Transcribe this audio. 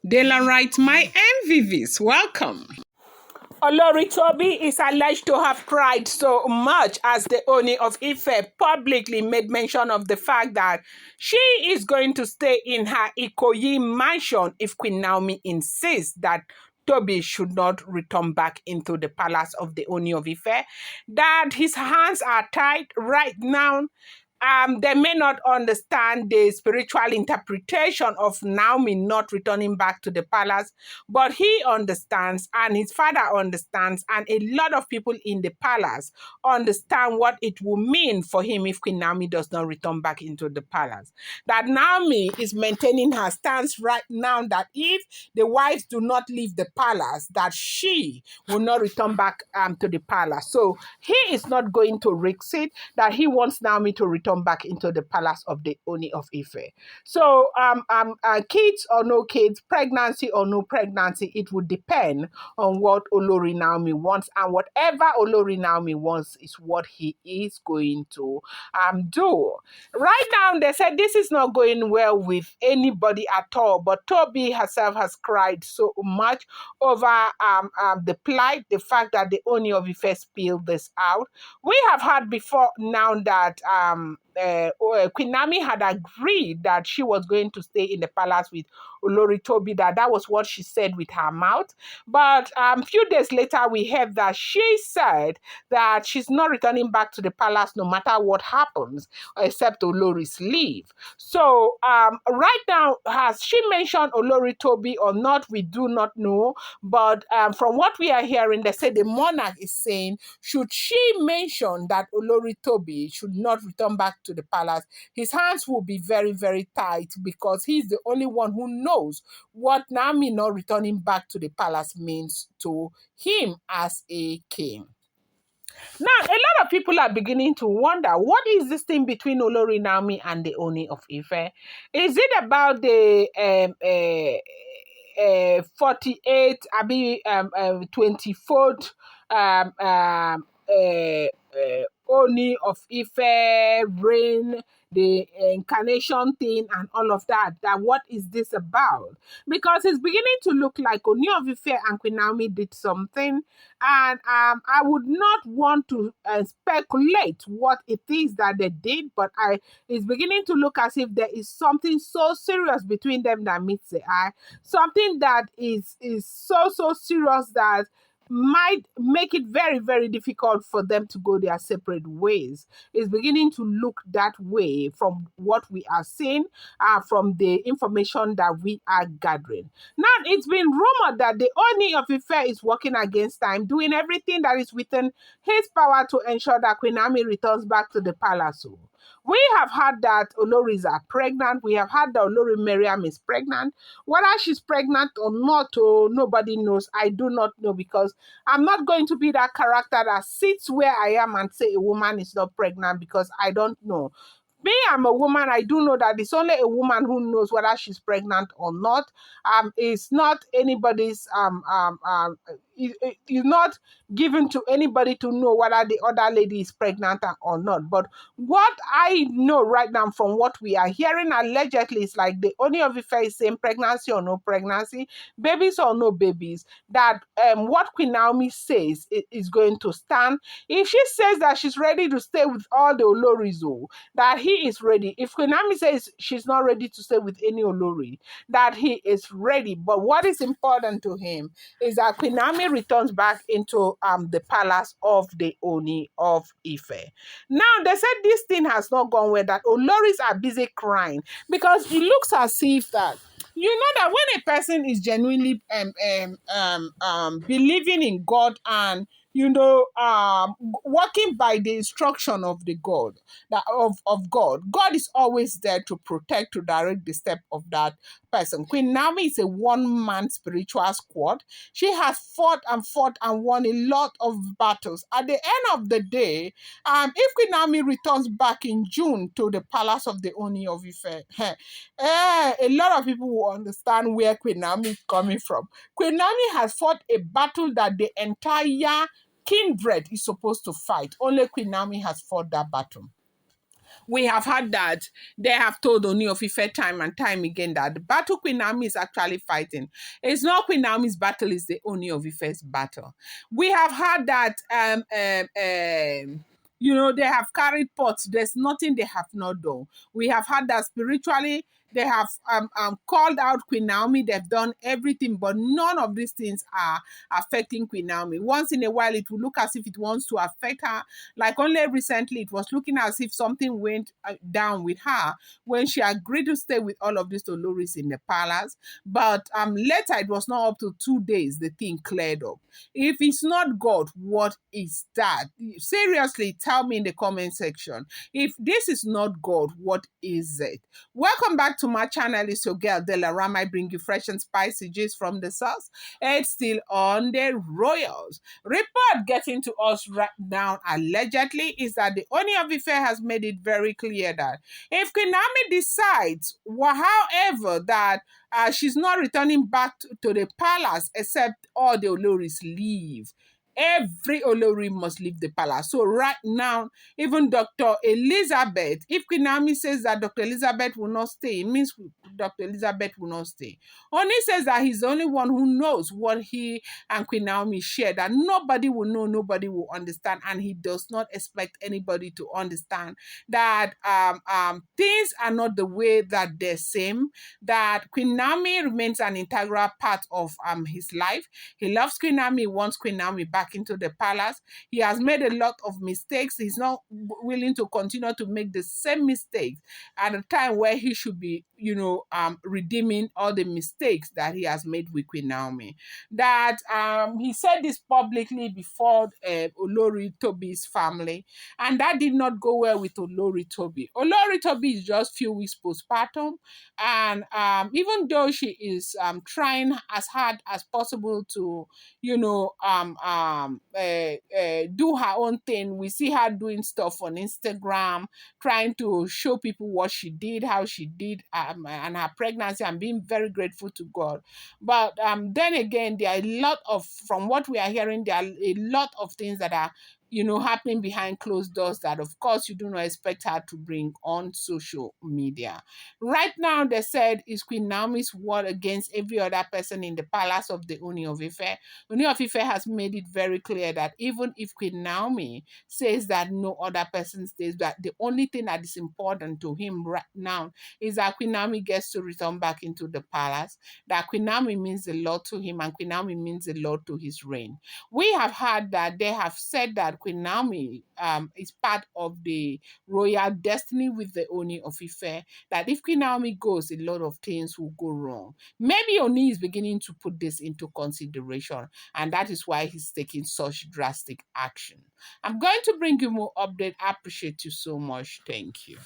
Daylight, my MVVs, welcome. Olori Tobi is alleged to have cried so much as the Ooni of Ife publicly made mention of the fact that she is going to stay in her Ikoyi mansion if Queen Naomi insists that Tobi should not return back into the palace of the Ooni of Ife, that his hands are tied right now. They may not understand the spiritual interpretation of Naomi not returning back to the palace, but he understands, and his father understands, and a lot of people in the palace understand what it will mean for him if Queen Naomi does not return back into the palace. That Naomi is maintaining her stance right now that if the wives do not leave the palace, that she will not return back to the palace. So he is not going to risk it, that he wants Naomi to return back into the palace of the Ooni of Ife. So kids or no kids, pregnancy or no pregnancy, it would depend on what Olori Naomi wants, and whatever Olori Naomi wants is what he is going to do. Right now, they said this is not going well with anybody at all, but Tobi herself has cried so much over the plight, the fact that the Ooni of Ife spilled this out. We have heard before now that Queen Naomi had agreed that she was going to stay in the palace with Olori Tobi, that was what she said with her mouth. But a few days later, we heard that she said that she's not returning back to the palace no matter what happens, except Olori's leave. So right now, has she mentioned Olori Tobi or not, we do not know. But from what we are hearing, they say the monarch is saying, should she mention that Olori Tobi should not return back to the palace, his hands will be very, very tight, because he's the only one who knows what Naomi not returning back to the palace means to him as a king. Now, a lot of people are beginning to wonder, what is this thing between Olori Naomi and the Ooni of Ife? Is it about the 48, 24th Ooni of Ife reign, the incarnation thing, and all of that? That what is this about? Because it's beginning to look like Ooni of Ife and Queen Naomi did something, and I would not want to speculate what it is that they did, but it's beginning to look as if there is something so serious between them that meets the eye, something that is so serious that might make it very, very difficult for them to go their separate ways. It's beginning to look that way from what we are seeing, from the information that we are gathering. Now, it's been rumored that the Ooni of Ife is working against time, doing everything that is within his power to ensure that Queen Naomi returns back to the palace. We have heard that Oloris are pregnant. We have heard that Olori Miriam is pregnant. Whether she's pregnant or not, nobody knows. I do not know, because I'm not going to be that character that sits where I am and say a woman is not pregnant, because I don't know. Me, I'm a woman. I do know that it's only a woman who knows whether she's pregnant or not. It's not anybody's it's not given to anybody to know whether the other lady is pregnant or not. But what I know right now from what we are hearing allegedly is like the Ooni of Ife is saying pregnancy or no pregnancy, babies or no babies, that what Queen Naomi says is going to stand. If she says that she's ready to stay with all the Oloris, that he is ready. If Queen Naomi says she's not ready to stay with any Olori, that he is ready. But what is important to him is that Queen Naomi returns back into the palace of the Ooni of Ife. Now, they said this thing has not gone well, that Oloris are busy crying, because it looks as if that, you know, that when a person is genuinely believing in God and, you know, working by the instruction of the God, that of God, God is always there to protect, to direct the step of that person. Queen Naomi is a one-man spiritual squad. She has fought and won a lot of battles. At the end of the day, if Queen Naomi returns back in June to the palace of the Ooni of Ife, a lot of people will understand where Queen Naomi is coming from. Queen Naomi has fought a battle that the entire kindred is supposed to fight. Only Queen Naomi has fought that battle. We have heard that they have told Ooni of Ife time and time again that the battle Queen Naomi is actually fighting. It's not Queen Naomi's battle, it's the Ooni of Ife's battle. We have heard that they have carried pots. There's nothing they have not done. We have heard that spiritually they have called out Queen Naomi. They've done everything, but none of these things are affecting Queen Naomi. Once in a while, it will look as if it wants to affect her. Like only recently, it was looking as if something went down with her when she agreed to stay with all of these Oloris in the palace. But later, it was not up to 2 days the thing cleared up. If it's not God, what is that? Seriously, tell me in the comment section. If this is not God, what is it? Welcome back to my channel. It's your girl Delarama. I bring you fresh and spicy gist from the source. It's still on the Royals. Report getting to us right now allegedly is that the Ooni of Ife has made it very clear that if Queen Naomi decides, however, that she's not returning back to the palace except all the Oloris leave. Every Olori must leave the palace. So right now, even Dr. Elizabeth, if Queen Naomi says that Dr. Elizabeth will not stay, it means Dr. Elizabeth will not stay. Oni says that he's the only one who knows what he and Queen Naomi share, that nobody will know, nobody will understand, and he does not expect anybody to understand that things are not the way that they seem, that Queen Naomi remains an integral part of his life. He loves Queen Naomi, he wants Queen Naomi back into the palace. He has made a lot of mistakes. He's not willing to continue to make the same mistakes at a time where he should be, redeeming all the mistakes that he has made with Queen Naomi. That he said this publicly before Olori Tobi's family, and that did not go well with Olori Tobi. Olori Tobi is just few weeks postpartum, and even though she is trying as hard as possible to, do her own thing. We see her doing stuff on Instagram, trying to show people what she did, how she did, and her pregnancy, and being very grateful to God. But then again, there are a lot of, from what we are hearing, there are a lot of things that are happening behind closed doors that, of course, you do not expect her to bring on social media. Right now, they said is Queen Naomi's word against every other person in the palace of the Ooni of Ife. Ooni of Ife has made it very clear that even if Queen Naomi says that no other person stays, that the only thing that is important to him right now is that Queen Naomi gets to return back into the palace, that Queen Naomi means a lot to him, and Queen Naomi means a lot to his reign. We have heard that they have said that Queen Naomi is part of the royal destiny with the Ooni of Ife, that if Queen Naomi goes, a lot of things will go wrong. Maybe Ooni is beginning to put this into consideration, and that is why he's taking such drastic action. I'm going to bring you more update. I appreciate you so much. Thank you.